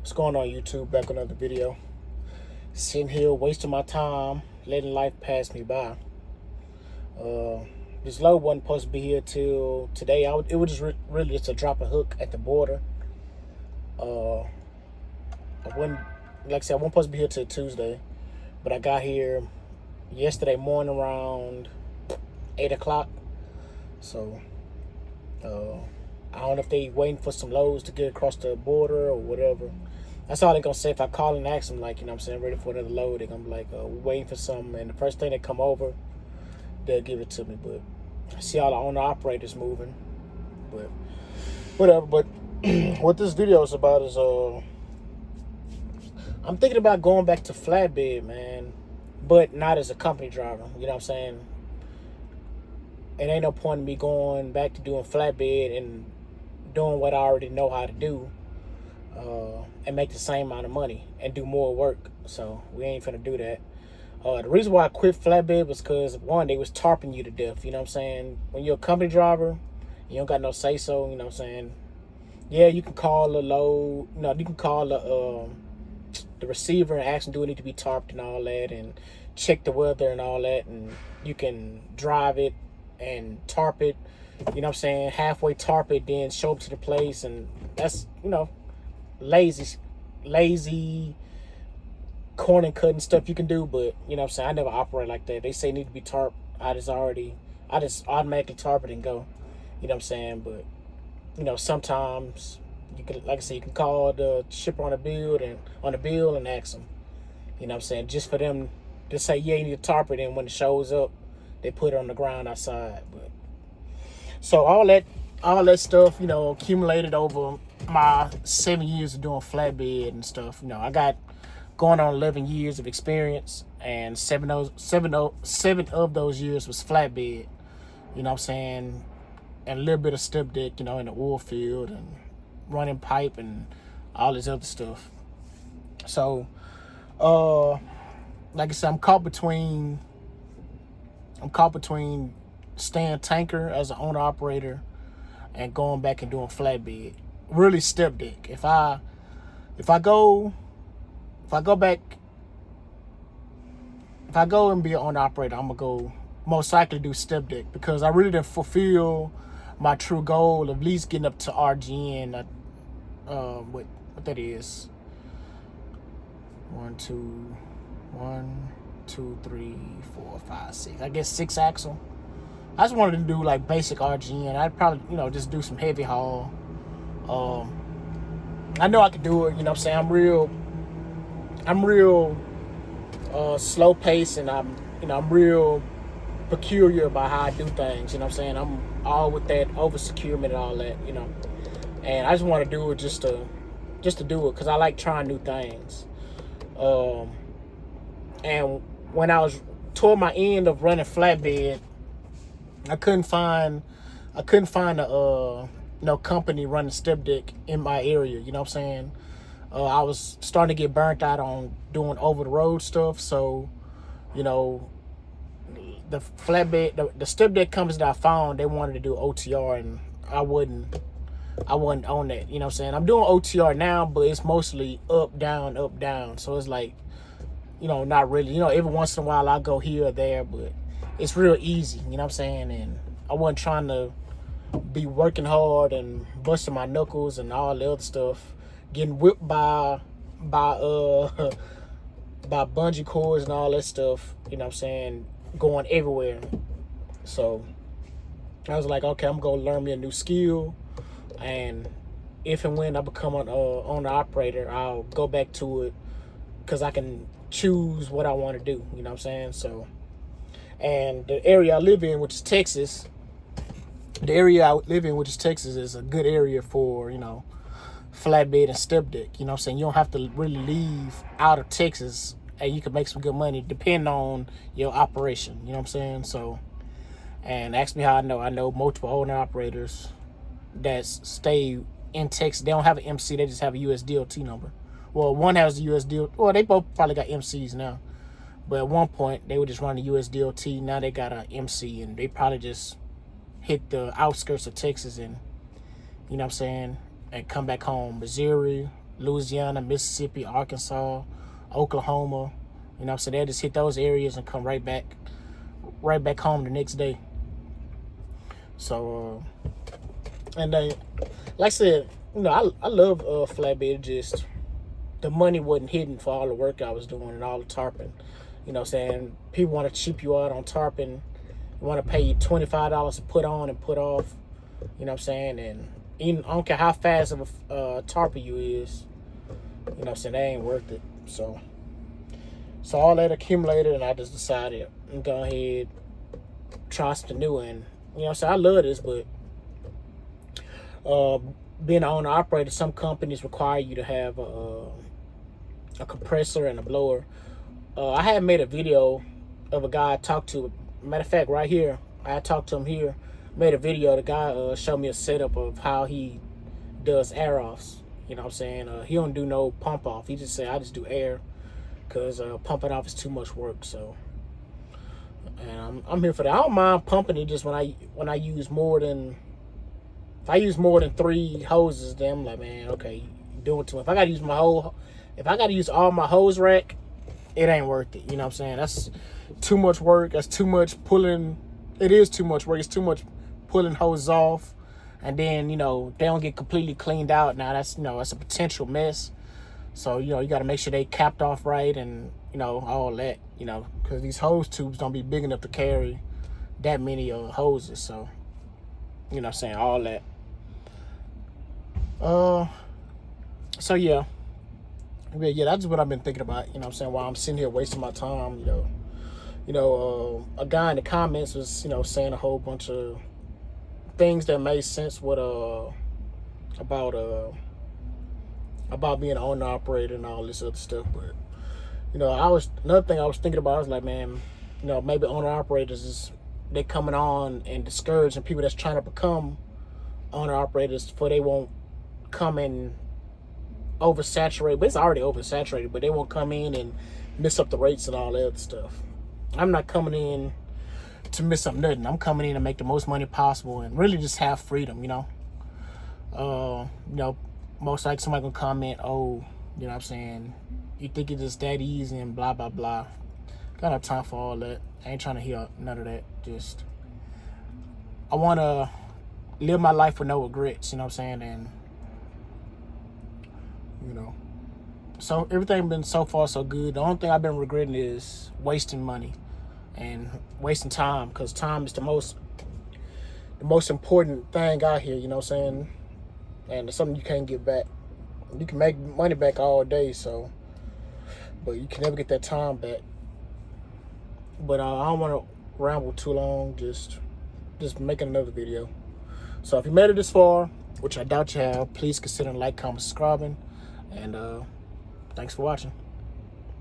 What's going on, YouTube? Back with another video. Sitting here wasting my time, letting life pass me by. This load wasn't supposed to be here till today. It was just really just a drop a hook at the border. I wasn't, like I said, I wasn't supposed to be here till Tuesday, but I got here yesterday morning around 8 o'clock. So I don't know if they waiting for some loads to get across the border or whatever. That's all they're going to say. If I call and ask them, like, you know what I'm saying, ready for another load, they're going to be like, we're waiting for something. And the first thing that come over, they'll give it to me. But I see all the owner-operators moving. But whatever. But what this video is about is I'm thinking about going back to Flatbed, man. But not as a company driver. You know what I'm saying? It ain't no point in me going back to doing Flatbed and doing what I already know how to do. And make the same amount of money and do more work. So we ain't finna do that. The reason why I quit Flatbed was because, one, they was tarping you to death. You know what I'm saying? When you're a company driver, you don't got no say so. You know what I'm saying? Yeah, you can call the load. You can call the receiver and ask them, do it need to be tarped and all that, and check the weather and all that, and you can drive it and tarp it. You know what I'm saying? Halfway tarp it, then show up to the place, and that's, lazy corner cutting stuff you can do. But you know what I'm saying, I never operate like that. They say need to be tarp, I just automatically tarp it and go. You know what I'm saying? But sometimes you can, like I said, you can call the shipper on the bill and ask them. You know what I'm saying? Just for them to say, yeah, you need to tarp it, and when it shows up, they put it on the ground outside. But so all that stuff, accumulated over my 7 years of doing Flatbed and stuff. I got going on 11 years of experience, and seven of those years was Flatbed. You know what I'm saying? And a little bit of step deck, in the oil field and running pipe and all this other stuff. So, like I said, I'm caught between staying tanker as an owner operator and going back and doing Flatbed. Really step deck. If I go and be an owner operator, I'm gonna go most likely do step deck, because I really didn't fulfill my true goal of at least getting up to RGN. What that is. 1, 2, 3, 4, 5, 6. I guess 6 axle. I just wanted to do like basic RGN. I'd probably, just do some heavy haul. I know I could do it. You know what I'm saying? I'm real slow pace, and I'm real peculiar about how I do things. You know what I'm saying? I'm all with that over securement and all that. And I just want to do it just to do it, because I like trying new things. And when I was toward my end of running Flatbed, I couldn't find a company running step deck in my area. You know what I'm saying? I was starting to get burnt out on doing over the road stuff. So, the Flatbed, the step deck companies that I found, they wanted to do OTR, and I wasn't on that. You know what I'm saying? I'm doing OTR now, but it's mostly up, down, up, down. So it's like, not really. Every once in a while I go here or there, but it's real easy. You know what I'm saying? And I wasn't trying to be working hard and busting my knuckles and all the other stuff, getting whipped by bungee cords and all that stuff. You know what I'm saying? Going everywhere. So I was like, okay, I'm gonna learn me a new skill, and if and when I become an owner operator, I'll go back to it, because I can choose what I want to do. You know what I'm saying? So, and the area I live in, which is Texas, is a good area for, Flatbed and step deck. You know what I'm saying? You don't have to really leave out of Texas, and you can make some good money depending on your operation. You know what I'm saying? So, and ask me how I know. I know multiple owner operators that stay in Texas. They don't have an MC, they just have a USDOT number. Well, one has a USDOT. Well, they both probably got MCs now. But at one point, they would just run the USDOT. Now they got a MC, and they probably just hit the outskirts of Texas and, you know what I'm saying, and come back home, Missouri, Louisiana, Mississippi, Arkansas, Oklahoma. You know what I'm saying? They just hit those areas and come right back home the next day. So, and then, like I said, you know, I love Flatbed. Just the money wasn't hidden for all the work I was doing and all the tarping. You know what I'm saying? People want to cheap you out on tarping. Want to pay you $25 to put on and put off. You know what I'm saying? And even, I don't care how fast of a tarper you is. You know what I'm saying? They ain't worth it. So all that accumulated, and I just decided I'm go ahead, try something new. And you know what I'm saying? I love this, but being an owner operator, some companies require you to have a compressor and a blower. I had made a video of a guy I talked to. Matter of fact, right here, I talked to him here. Made a video. The guy showed me a setup of how he does air offs. You know what I'm saying? He don't do no pump off. He just say, I just do air, because pumping off is too much work. So, and I'm here for that. I don't mind pumping it. Just when I use more than, if I use more than 3 hoses, then I'm like, man, okay, you're doing too much. If I gotta use all my hose rack, it ain't worth it. You know what I'm saying? That's too much work. That's too much pulling. It is too much work. It's too much pulling hoses off, and then, you know, they don't get completely cleaned out. Now that's, you know, that's a potential mess. So, you know, you got to make sure they capped off right, and, you know, all that, you know, because these hose tubes don't be big enough to carry that many hoses. So, you know what I'm saying, all that. So yeah, that's what I've been thinking about. You know what I'm saying, while I'm sitting here wasting my time. A guy in the comments was, you know, saying a whole bunch of things that made sense with about being an owner operator and all this other stuff. But, you know, another thing I was thinking about, I was like, man, you know, maybe owner operators they coming on and discouraging people that's trying to become owner operators, for they won't come in oversaturated. But it's already oversaturated, but they won't come in and mess up the rates and all that other stuff. I'm not coming in to mess up nothing. I'm coming in to make the most money possible and really just have freedom, you know. You know, most likely somebody gonna comment, oh, you know what I'm saying, you think it's just that easy and blah blah blah. Got no time for all that. I ain't trying to hear none of that. Just, I wanna live my life with no regrets, you know what I'm saying? And, you know, so everything been so far so good. The only thing I've been regretting is wasting money and wasting time, because time is the most important thing out here, you know what I'm saying? And it's something you can't get back. You can make money back all day, but you can never get that time back. But I don't want to ramble too long. Just making another video. So if you made it this far, which I doubt you have, please consider like, comment, subscribing, and thanks for watching.